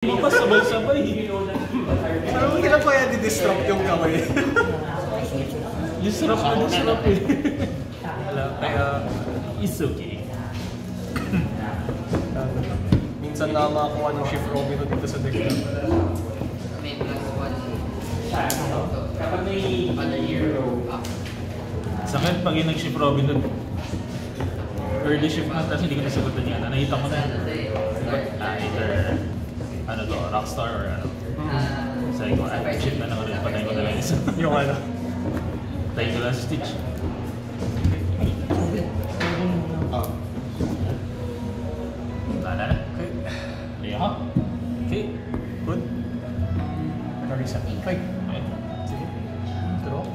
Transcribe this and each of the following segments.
Hindi pa sabay-sabay. Pero hindi na kaya di-disrupt yung kamay. Disrupt na disrupt eh. Kaya, it's okay. Minsan na makakuha ng shift Robin dito sa deck. May plus one. Kapag may year up. Sakit pag yung nag-shift Robin doon. Early shift na, tapos hindi ko nasagutan niya. Nakita ko na. Either ano to, Rockstar or ano. Sabi ko, shift na lang ulit. Patayin ko na lang isa. Yung ano? Patayin ko lang sa Stitch. Wala na. Okay. Liha. Okay. Good. Nag-reset. Okay. Okay. Sige. Draw.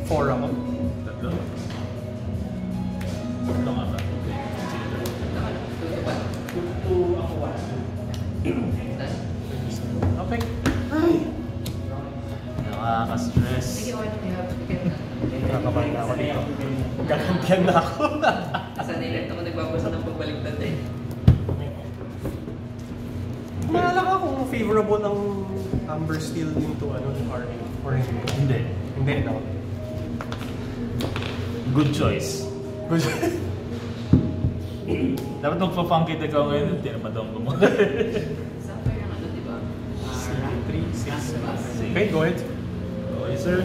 4 ako. Tatlo. Tatlo nga ba? Okay. Nakaka-stress. Nakakabahan na ako dito. Gagantihan na ako. Sanay lang ako nagbabasa ng pagbaliktad eh. Maalala ka kung favorable ang Amber Steel into ano, RA or hindi? Hindi. Hindi, no? Good choice. Good. Dapat magpa-funky ikaw ngayon, hindi naman daw gumawa. Saan pa yung ano, di ba? 3, 6, 7. Sige. Okay, go ahead. Okay, sir.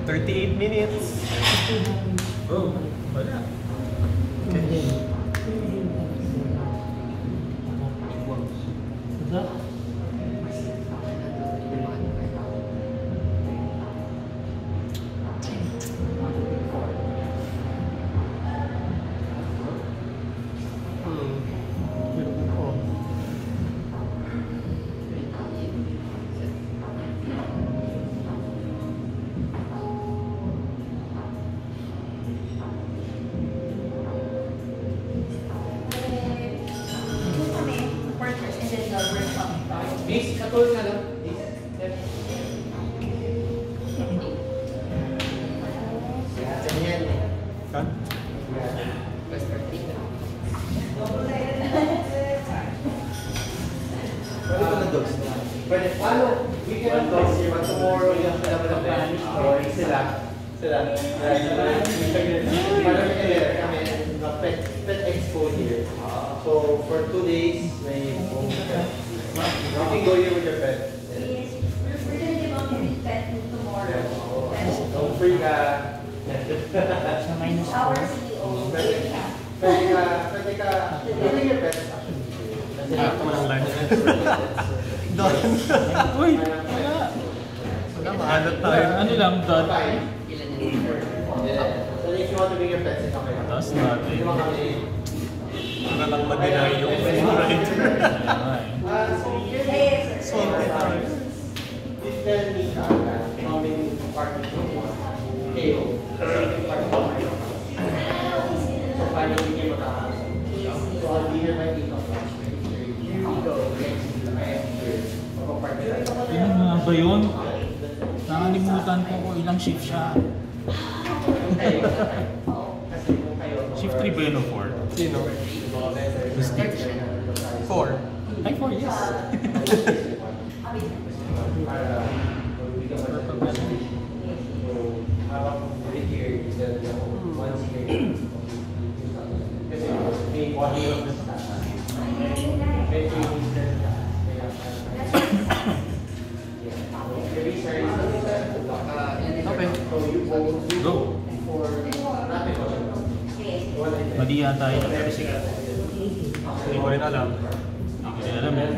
38 minutes. Oh, wala. Okay. Miss, katulad nga lang. Kan? Plus 13. Pwede, paano? We can talk here, but tomorrow you have to have a plan. Sila. Paano kami, pet expo here. So, for 2 days, may home pet. You can go here with your pet. Yes, we're gonna give out your pet food tomorrow. Don't free ka. Our CEO. Pwede ka, bring your pet actually. Ito mo ng lunch. Doon. Uy, wala. Wala, mahanap tayo. Ano lang, dot. Ilan na So if you want to bring your pets, it's okay. Tapos dot. Hindi mo kami. Para lang mag-deny yung favorite. So here, Yes, So, this tell me how many partners you want. KO. So finally, we came around. So I'll be here by 8 o'clock. Here we go. Ano nga ba yun? Nakalimutan ko kung ilang shift siya. Shift 3 ba yun o 4? Sino? 4. Ay, 4, yes. Okay. Go. Mali yata yun. Pero sige. Hindi ko rin alam. Hindi ko rin alam yan.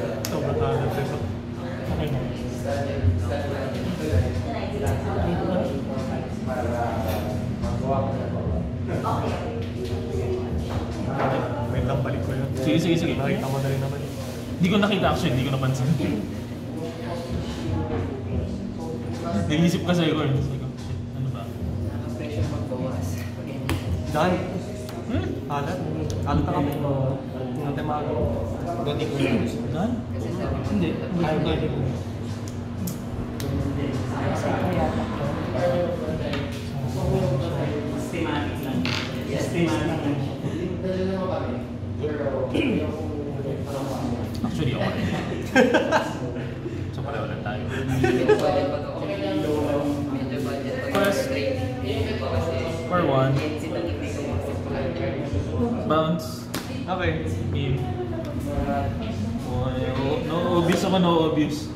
Ito, matahanap ito. Wait magandang balik ko yun. Sige. Nakita mo na rin naman. Hindi ko nakita actually, hindi ko napansin. Naisip ka sa'yo ko. Sabi ko, shit, ano ba? Pressure magbawas. Dan. Alat. Alat na kami. Natin maaga. Gani ko lang. Dan? Kasi sabi ko, Hindi. Ayaw gani ko. Systematic lang. Systematic lang. Actually, okay. So pareho lang tayo. medyo budget pa to. Medyo budget pa to. First. Straight. Kasi, For one. si Tangik na yung Bounce. Okay. Game. Oh, no obvious ako, no obvious.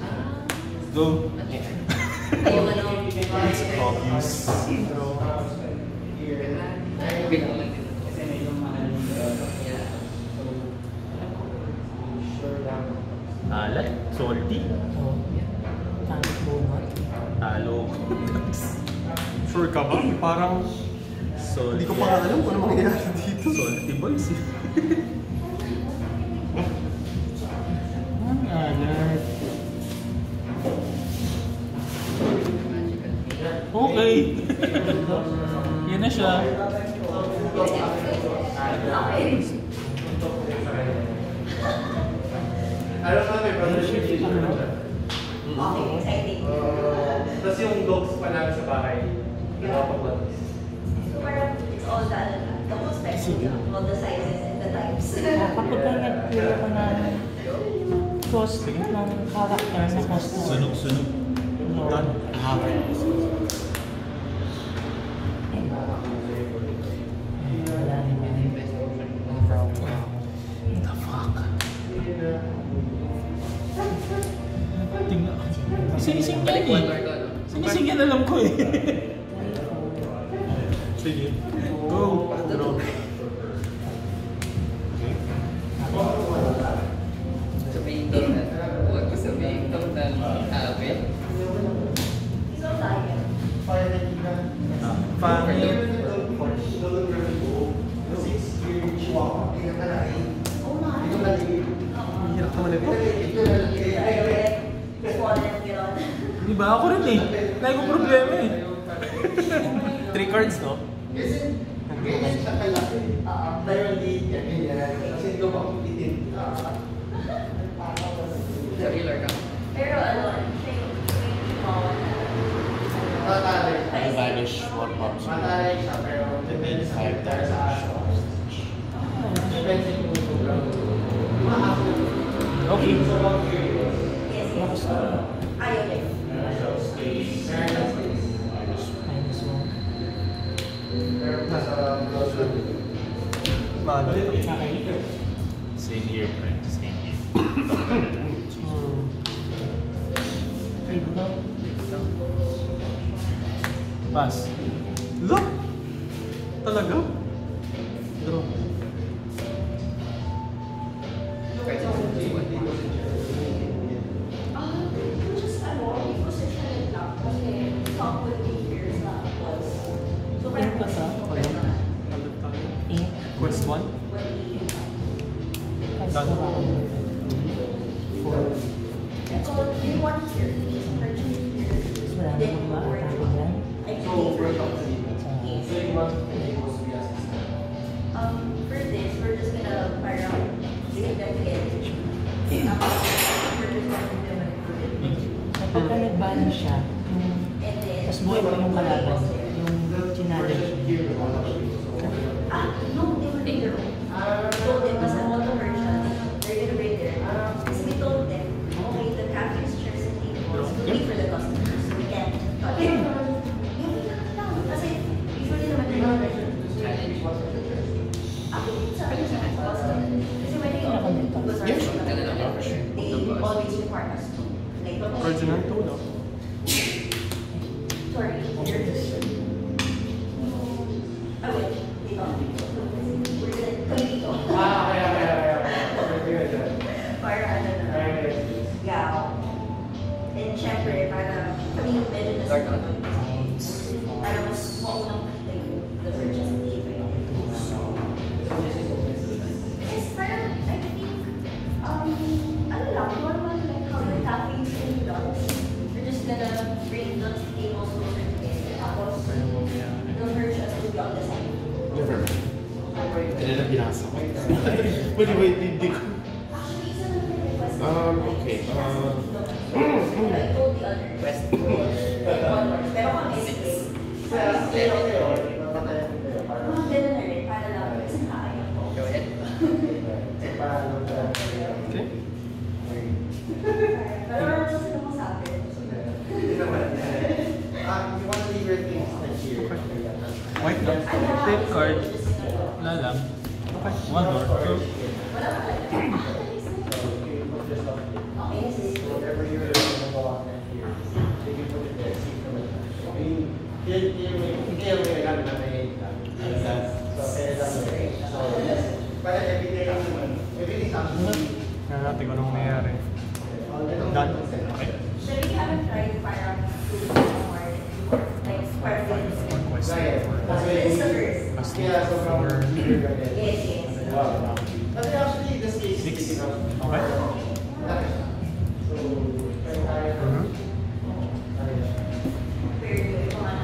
Go. Yung ano, Obvious. bilang lang din. Kasi medyo mahal. Alat. Salty. Tangit bunot. Talo. Sure ka ba? Parang Salty. hindi ko pa nga alam kung ano mangyayari dito. Salty boys. Ang alat. Okay. Yan na siya. Ano na may brothership dito? Okay, exciting. Tapos yung dogs pa namin sa bahay. Napapaglatis. So parang it's all the whole spectrum, all the sizes and the types. Kapag ka nag-clear ako ng cost ng character na costume. Sunog. Dan. Wala naman. The fuck? Tingnan. Sinising yan Balik eh. one more ko, no? Sinising yan alam ko eh. Sige. Go. Sabihin total. Huwag ko sabihin total. Wait. So tayo. Pangit. Oh my. Hirap naman ito. Swollen, gano'n. Di ba? Ako rin eh. Lagi ko problema eh. 3 cards, no? But Sa healer ka. pero ano, siya yung Vanish one box. Matay siya pero depende sa character sa depende kung sobrang Okay. Yes, yes. Ayaw din. Minus one. Mahal. Same here, friend. Same here. Trade daw. Pass. Look! Talaga? Draw. Kahit sa kung Just ano, i-position it lang kasi talk with me here sa was. So Pink ba to? Alat tayo. Pink. Quest 1? Kasi ko ako. So you want here, is purchase here. Mas marami Then kong forward. maatake dyan. I think for for this, we're just gonna parang save them again. We're just gonna do them Kapag ka nag-balance siya, and then tapos buhay pa yung kalaban, yung challenge. no, they were there. Told them kasi all the version, they're gonna bring their. Kasi we told them, okay, the cafes, chairs, and tables will be for the customers, so we can't touch it. Kasi usually naman they're not ready. Sa akin sa custom. Kasi when they open it, they always require us to. Like, Cards na ito, no? sorry, here. Oh, wait, dito. We're gonna come dito. Para ano na. Yeah. And syempre, para kami yung medyo nasa para mas maunang kita yung the purchase dito. Yes, want to like cover cafes and dots. We're just gonna bring those tables closer together. Tapos, the versions will be on the side. Never mind. Hindi na binasa ko. Pwede ba hindi ko? Actually, isa na lang request. Okay. I told the other request. Pero kung SK, pero mga ganun na rin, para lang kasi nakakaya ko. Go ahead. Okay. Pero ano sila masabi? You want to leave your things here. White lang. Tape card. Wala lang. One door. Two. Wala ka lang. Okay, sige. Whatever you're going to go on here, you can put it there. Hindi yung may gamit na may so, para everything's actually Kaya natin kung anong nangyayari. Done. Okay. So we haven't tried firearm food anymore. Like square feet. Request. This is the first. yeah, so from Yes, yes. But actually, this case is big enough. Okay. So, We're doing one.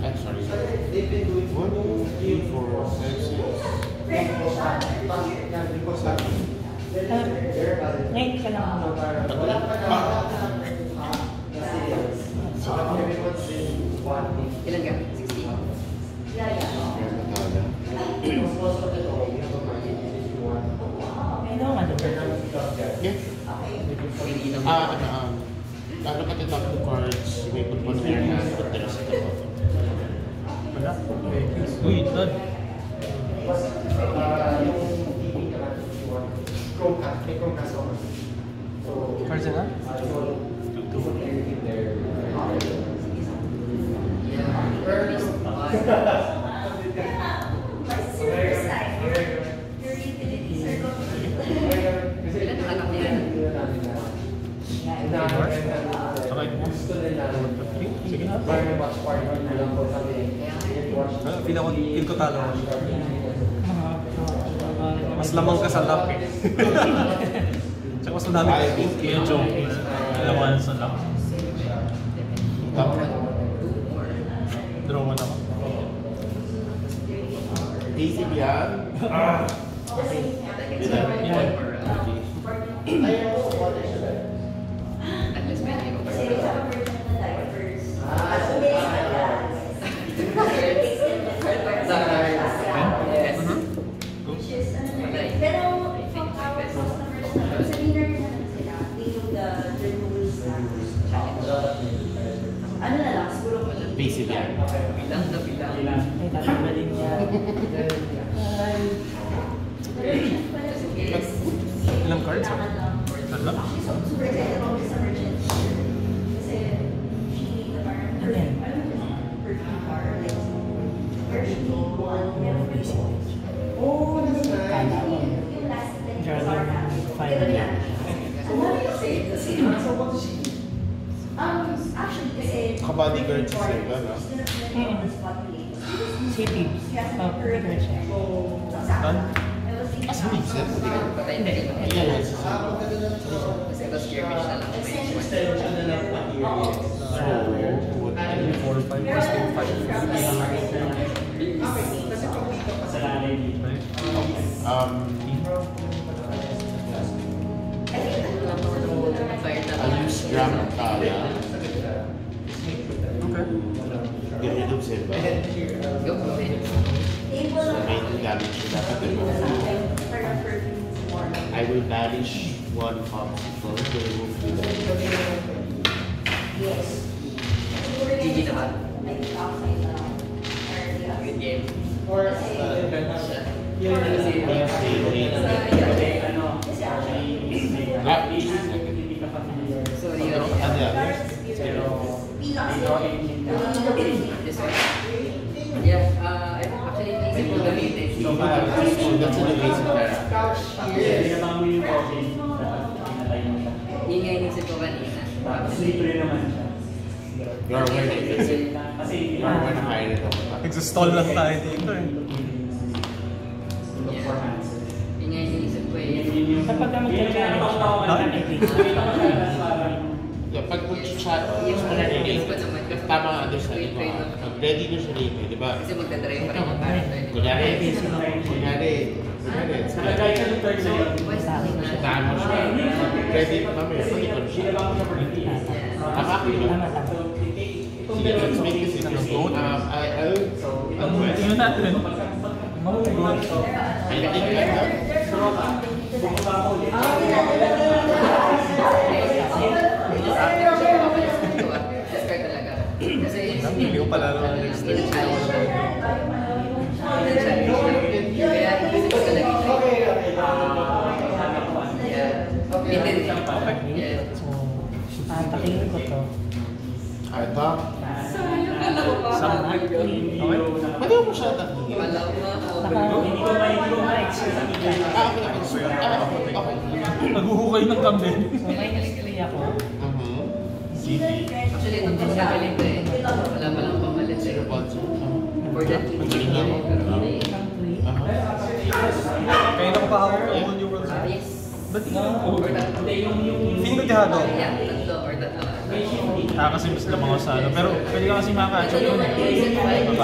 I'm sorry. They've been doing 1, 2, 3, 4, 5, 6. Ngayon ka lang ako. wala pa na so everyone's in one thing. Ilan ka? 16? Yeah, yeah. Most of the time, we have a market if you want. May naman ano ba? Yeah. Pili ng Ano ka titap ng cards, may put mo na your hand, put the rest of the bottom. Wala. Okay. Uy, done. Yung TV naman if you want. Chromecast, may Chromecast ako. So, Cards na? you put everything there. What's your first time? Your utilities are going Ilan ang anak niya? Okay. Gusto nila. Sige. Very much part of the lang po sabi. Feel ko talo. Mas lamang ka sa lap eh. Tsaka mas madami ka. Kaya joke. Alawan sa lang. Top. Draw one ako. Easy yan. Unless may hindi ko pa. Kasi we have a version of the diapers. So they have that. Which is, ano na rin. Pero from our customers naman, sa leader naman sila, they know the rules na. Ano na lang, siguro Basic yan. Bilang na bilang. Ay, tatanggalin niya. Ilang cards? Tatlo? Super excited about this emergency. Kasi, she need the bar. Perfume bar. Like, where she need one, we have free points. Oh, that's nice. Yung last thing, Jordan, fine. Ganun yan. Ang dami kasi, So, what does she do? actually, kasi, Ka-bodyguard si Sir, no? City. Pag-record siya. Done? Asa minsan? Patay na rin. Ilan yan sa Kasi ito skirmish na lang. Extension na lang pa here. So, what? 4, 5, plus 5. I'll use gram kaya. Okay. Get rid of Silva. Go, go ahead. So, may damage siya dapat remove. I will banish one obstacle to remove the Yes. GG naman. Good game. So, yun. Ano yan? This one. Yeah, actually, naisip ko gamitin. That's an amazing character. Yun nga inisip ko kanina. You're aware of it. You're aware na hire it ako. Nagsa-stall lang tayo dito eh. Kapag ka magka-challenge, Yeah, pag mag-chat, gusto mo na rin. Tama nga doon sa iba. Pag ready na siya rin, di ba? Kasi magdadrive pa rin yung character. Kunyari, saan mo siya. Ready, mamaya, pwede ko na siya. Tama ko yun. Sige, let's make this interesting. Tingnan natin. I think Describe talaga. Kasi Hindi ko pala naman next time. kaya isip ko talaga Pakinggan ko to. ito. Kala ko pa. Pwede mo siya tatlong. Kala ko nga. Okay. Naghuhukay ng kambing. May galing-galing ako. Actually, ito pa siya galing ko eh. Wala pa lang pamalit eh. For that, Magaling ako. Kaya na ko pa ako kung New World Cup. yes. Ba't ikaw ang Or tatlo. Feeling ko tihado. Yeah, tatlo or tatlo. Kasi mas lamang ako sa ano. Pero pwede ka kasi makaka-catch up yun.